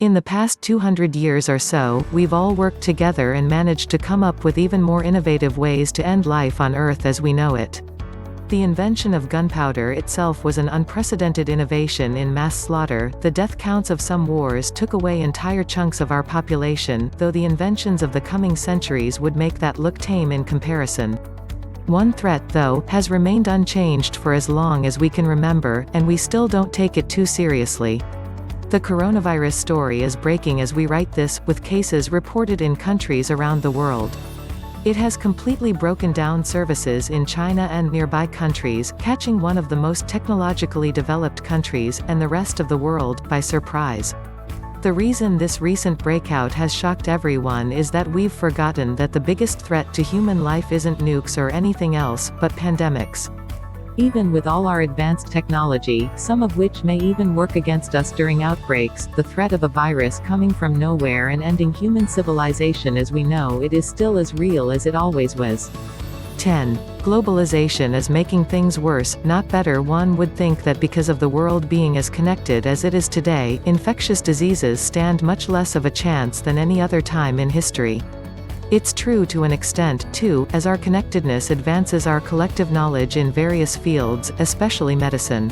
In the past 200 years or so, we've all worked together and managed to come up with even more innovative ways to end life on Earth as we know it. The invention of gunpowder itself was an unprecedented innovation in mass slaughter. The death counts of some wars took away entire chunks of our population, though the inventions of the coming centuries would make that look tame in comparison. One threat, though, has remained unchanged for as long as we can remember, and we still don't take it too seriously. The coronavirus story is breaking as we write this, with cases reported in countries around the world. It has completely broken down services in China and nearby countries, catching one of the most technologically developed countries, and the rest of the world, by surprise. The reason this recent breakout has shocked everyone is that we've forgotten that the biggest threat to human life isn't nukes or anything else, but pandemics. Even with all our advanced technology, some of which may even work against us during outbreaks, the threat of a virus coming from nowhere and ending human civilization as we know it is still as real as it always was. 10. Globalization is making things worse, not better. One would think that because of the world being as connected as it is today, infectious diseases stand much less of a chance than any other time in history. It's true to an extent, too, as our connectedness advances our collective knowledge in various fields, especially medicine.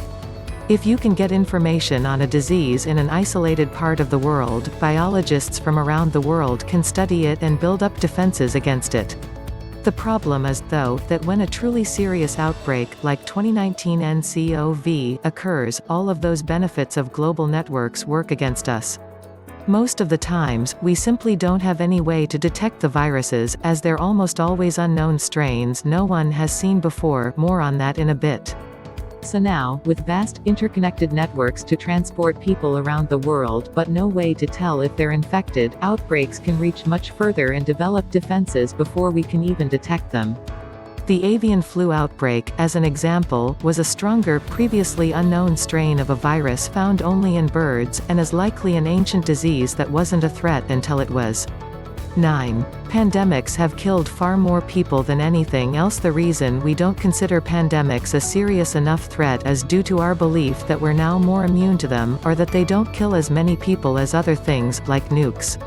If you can get information on a disease in an isolated part of the world, biologists from around the world can study it and build up defenses against it. The problem is, though, that when a truly serious outbreak, like 2019 nCoV, occurs, all of those benefits of global networks work against us. Most of the times, we simply don't have any way to detect the viruses, as they're almost always unknown strains no one has seen before. More on that in a bit. So now, with vast, interconnected networks to transport people around the world but no way to tell if they're infected, outbreaks can reach much further and develop defenses before we can even detect them. The avian flu outbreak, as an example, was a stronger, previously unknown strain of a virus found only in birds, and is likely an ancient disease that wasn't a threat until it was. 9. Pandemics have killed far more people than anything else. The reason we don't consider pandemics a serious enough threat is due to our belief that we're now more immune to them, or that they don't kill as many people as other things, like nukes.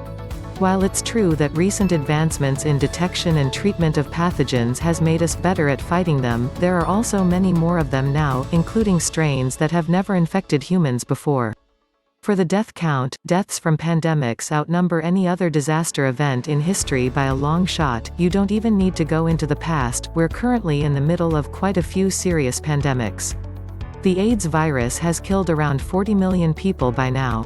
While it's true that recent advancements in detection and treatment of pathogens has made us better at fighting them, there are also many more of them now, including strains that have never infected humans before. For the death count, deaths from pandemics outnumber any other disaster event in history by a long shot. You don't even need to go into the past, we're currently in the middle of quite a few serious pandemics. The AIDS virus has killed around 40 million people by now.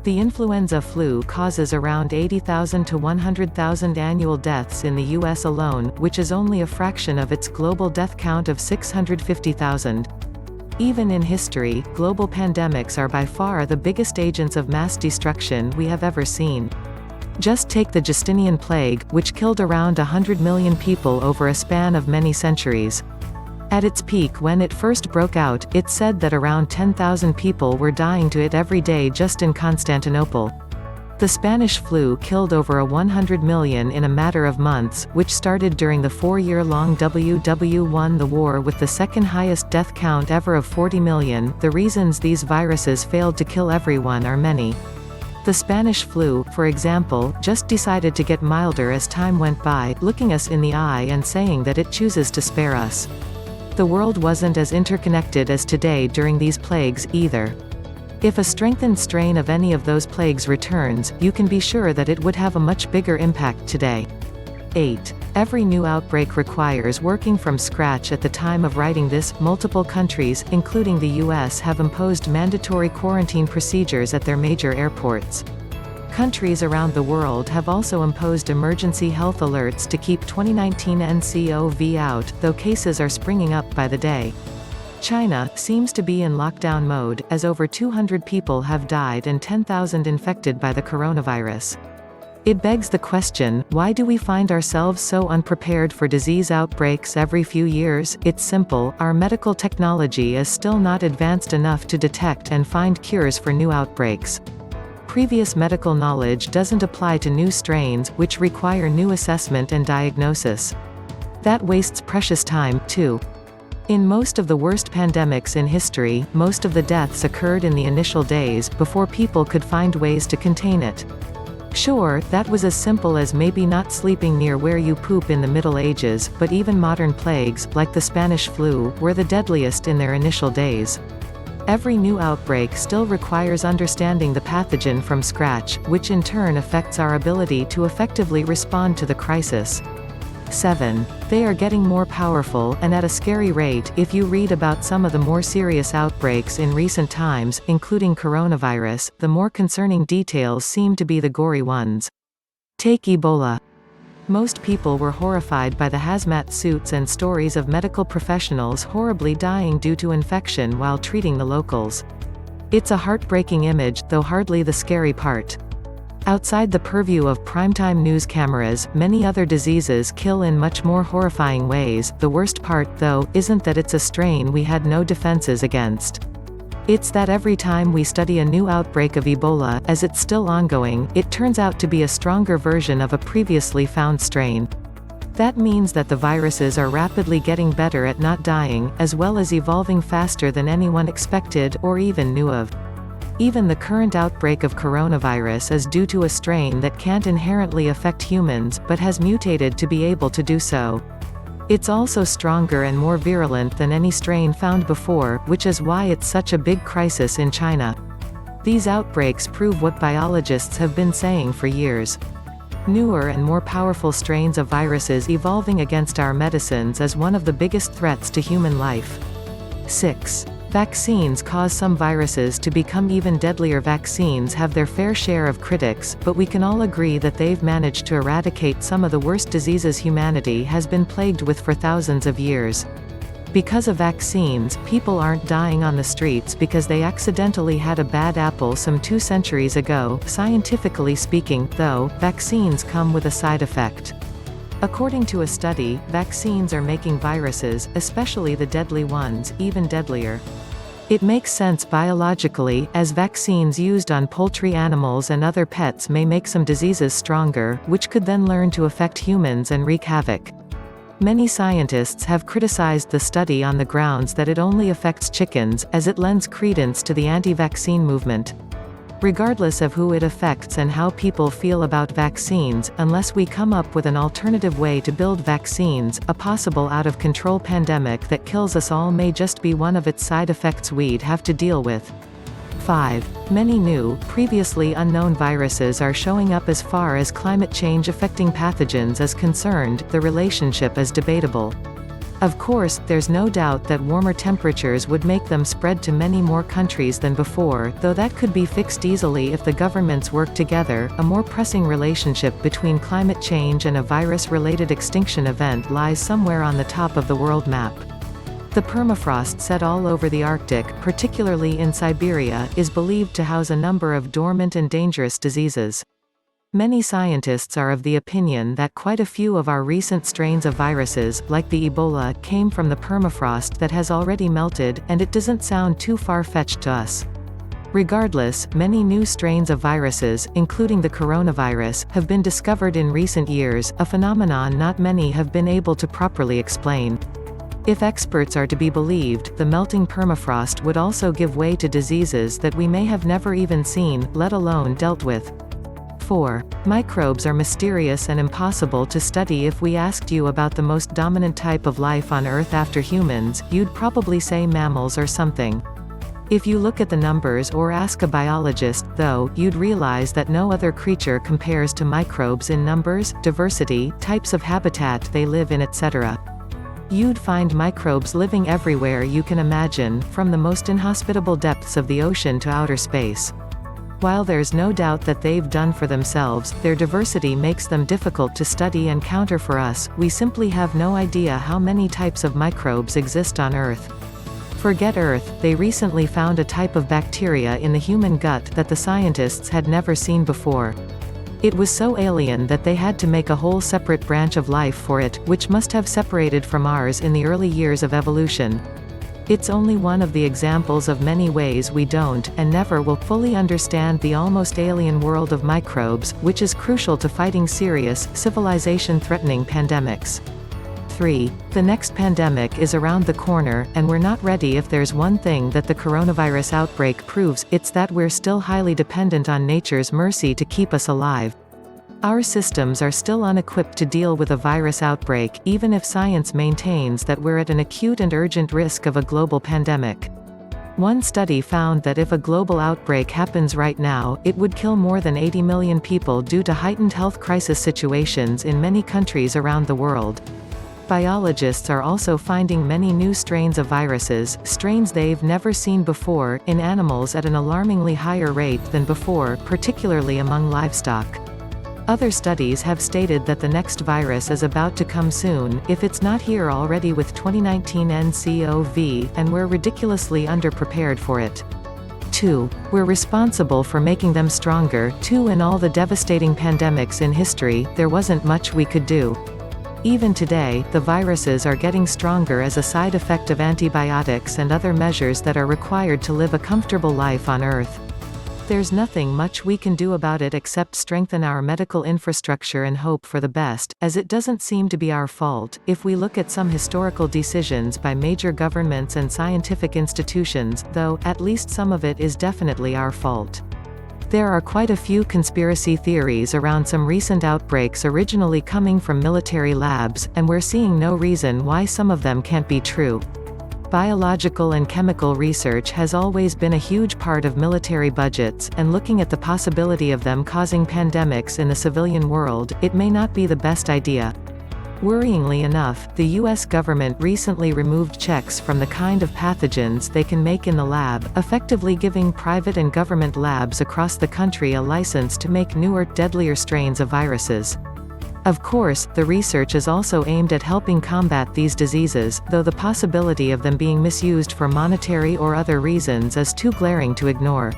The influenza flu causes around 80,000 to 100,000 annual deaths in the US alone, which is only a fraction of its global death count of 650,000. Even in history, global pandemics are by far the biggest agents of mass destruction we have ever seen. Just take the Justinian plague, which killed around 100 million people over a span of many centuries. At its peak when it first broke out, it's said that around 10,000 people were dying to it every day just in Constantinople. The Spanish flu killed over 100 million in a matter of months, which started during the 4-year-long WW1 the war with the second highest death count ever of 40 million. The reasons these viruses failed to kill everyone are many. The Spanish flu, for example, just decided to get milder as time went by, looking us in the eye and saying that it chooses to spare us. The world wasn't as interconnected as today during these plagues, either. If a strengthened strain of any of those plagues returns, you can be sure that it would have a much bigger impact today. 8. Every new outbreak requires working from scratch. At the time of writing this, multiple countries, including the US, have imposed mandatory quarantine procedures at their major airports. Countries around the world have also imposed emergency health alerts to keep 2019 nCoV out, though cases are springing up by the day. China seems to be in lockdown mode, as over 200 people have died and 10,000 infected by the coronavirus. It begs the question, why do we find ourselves so unprepared for disease outbreaks every few years? It's simple, our medical technology is still not advanced enough to detect and find cures for new outbreaks. Previous medical knowledge doesn't apply to new strains, which require new assessment and diagnosis. That wastes precious time, too. In most of the worst pandemics in history, most of the deaths occurred in the initial days, before people could find ways to contain it. Sure, that was as simple as maybe not sleeping near where you poop in the Middle Ages, but even modern plagues, like the Spanish flu, were the deadliest in their initial days. Every new outbreak still requires understanding the pathogen from scratch, which in turn affects our ability to effectively respond to the crisis. 7. They are getting more powerful, and at a scary rate. If you read about some of the more serious outbreaks in recent times, including coronavirus, the more concerning details seem to be the gory ones. Take Ebola. Most people were horrified by the hazmat suits and stories of medical professionals horribly dying due to infection while treating the locals. It's a heartbreaking image, though hardly the scary part. Outside the purview of primetime news cameras, many other diseases kill in much more horrifying ways. The worst part, though, isn't that it's a strain we had no defenses against. It's that every time we study a new outbreak of Ebola, as it's still ongoing, it turns out to be a stronger version of a previously found strain. That means that the viruses are rapidly getting better at not dying, as well as evolving faster than anyone expected or even knew of. Even the current outbreak of coronavirus is due to a strain that can't inherently affect humans, but has mutated to be able to do so. It's also stronger and more virulent than any strain found before, which is why it's such a big crisis in China. These outbreaks prove what biologists have been saying for years. Newer and more powerful strains of viruses evolving against our medicines is one of the biggest threats to human life. 6. Vaccines cause some viruses to become even deadlier. Vaccines have their fair share of critics, but we can all agree that they've managed to eradicate some of the worst diseases humanity has been plagued with for thousands of years. Because of vaccines, people aren't dying on the streets because they accidentally had a bad apple some 2 centuries ago. Scientifically speaking, though, vaccines come with a side effect. According to a study, vaccines are making viruses, especially the deadly ones, even deadlier. It makes sense biologically, as vaccines used on poultry animals and other pets may make some diseases stronger, which could then learn to affect humans and wreak havoc. Many scientists have criticized the study on the grounds that it only affects chickens, as it lends credence to the anti-vaccine movement. Regardless of who it affects and how people feel about vaccines, unless we come up with an alternative way to build vaccines, a possible out-of-control pandemic that kills us all may just be one of its side effects we'd have to deal with. 5. Many new, previously unknown viruses are showing up. As far as climate change affecting pathogens is concerned, the relationship is debatable. Of course, there's no doubt that warmer temperatures would make them spread to many more countries than before, though that could be fixed easily if the governments work together. A more pressing relationship between climate change and a virus-related extinction event lies somewhere on the top of the world map. The permafrost set all over the Arctic, particularly in Siberia, is believed to house a number of dormant and dangerous diseases. Many scientists are of the opinion that quite a few of our recent strains of viruses, like the Ebola, came from the permafrost that has already melted, and it doesn't sound too far-fetched to us. Regardless, many new strains of viruses, including the coronavirus, have been discovered in recent years, a phenomenon not many have been able to properly explain. If experts are to be believed, the melting permafrost would also give way to diseases that we may have never even seen, let alone dealt with. 4. Microbes are mysterious and impossible to study. If we asked you about the most dominant type of life on Earth after humans, you'd probably say mammals or something. If you look at the numbers or ask a biologist, though, you'd realize that no other creature compares to microbes in numbers, diversity, types of habitat they live in, etc. You'd find microbes living everywhere you can imagine, from the most inhospitable depths of the ocean to outer space. While there's no doubt that they've done for themselves, their diversity makes them difficult to study and counter for us. We simply have no idea how many types of microbes exist on Earth. Forget Earth, they recently found a type of bacteria in the human gut that the scientists had never seen before. It was so alien that they had to make a whole separate branch of life for it, which must have separated from ours in the early years of evolution. It's only one of the examples of many ways we don't, and never will, fully understand the almost alien world of microbes, which is crucial to fighting serious, civilization-threatening pandemics. 3. The next pandemic is around the corner, and we're not ready. If there's one thing that the coronavirus outbreak proves, it's that we're still highly dependent on nature's mercy to keep us alive. Our systems are still unequipped to deal with a virus outbreak, even if science maintains that we're at an acute and urgent risk of a global pandemic. One study found that if a global outbreak happens right now, it would kill more than 80 million people due to heightened health crisis situations in many countries around the world. Biologists are also finding many new strains of viruses, strains they've never seen before, in animals at an alarmingly higher rate than before, particularly among livestock. Other studies have stated that the next virus is about to come soon, if it's not here already, with 2019 nCoV, and we're ridiculously underprepared for it. 2. We're responsible for making them stronger. 2. In all the devastating pandemics in history, there wasn't much we could do. Even today, the viruses are getting stronger as a side effect of antibiotics and other measures that are required to live a comfortable life on Earth. There's nothing much we can do about it except strengthen our medical infrastructure and hope for the best, as it doesn't seem to be our fault. If we look at some historical decisions by major governments and scientific institutions, though, at least some of it is definitely our fault. There are quite a few conspiracy theories around some recent outbreaks originally coming from military labs, and we're seeing no reason why some of them can't be true. Biological and chemical research has always been a huge part of military budgets, and looking at the possibility of them causing pandemics in the civilian world, it may not be the best idea. Worryingly enough, the US government recently removed checks from the kind of pathogens they can make in the lab, effectively giving private and government labs across the country a license to make newer, deadlier strains of viruses. Of course, the research is also aimed at helping combat these diseases, though the possibility of them being misused for monetary or other reasons is too glaring to ignore.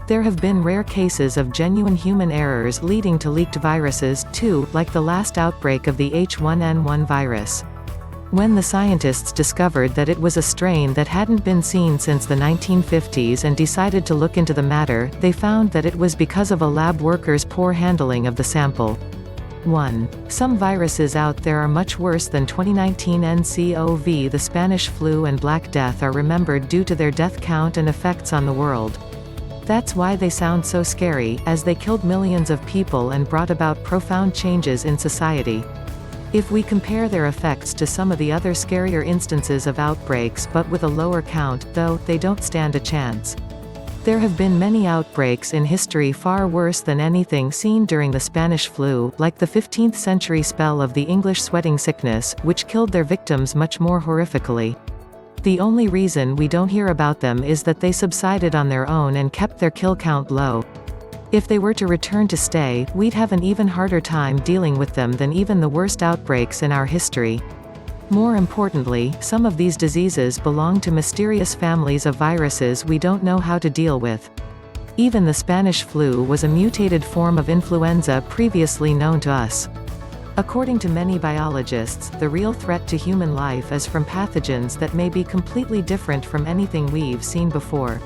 There have been rare cases of genuine human errors leading to leaked viruses, too, like the last outbreak of the H1N1 virus. When the scientists discovered that it was a strain that hadn't been seen since the 1950s and decided to look into the matter, they found that it was because of a lab worker's poor handling of the sample. 1. Some viruses out there are much worse than 2019 nCoV. The Spanish flu and Black Death are remembered due to their death count and effects on the world. That's why they sound so scary, as they killed millions of people and brought about profound changes in society. If we compare their effects to some of the other scarier instances of outbreaks but with a lower count, though, they don't stand a chance. There have been many outbreaks in history far worse than anything seen during the Spanish flu, like the 15th century spell of the English sweating sickness, which killed their victims much more horrifically. The only reason we don't hear about them is that they subsided on their own and kept their kill count low. If they were to return to stay, we'd have an even harder time dealing with them than even the worst outbreaks in our history. More importantly, some of these diseases belong to mysterious families of viruses we don't know how to deal with. Even the Spanish flu was a mutated form of influenza previously known to us. According to many biologists, the real threat to human life is from pathogens that may be completely different from anything we've seen before.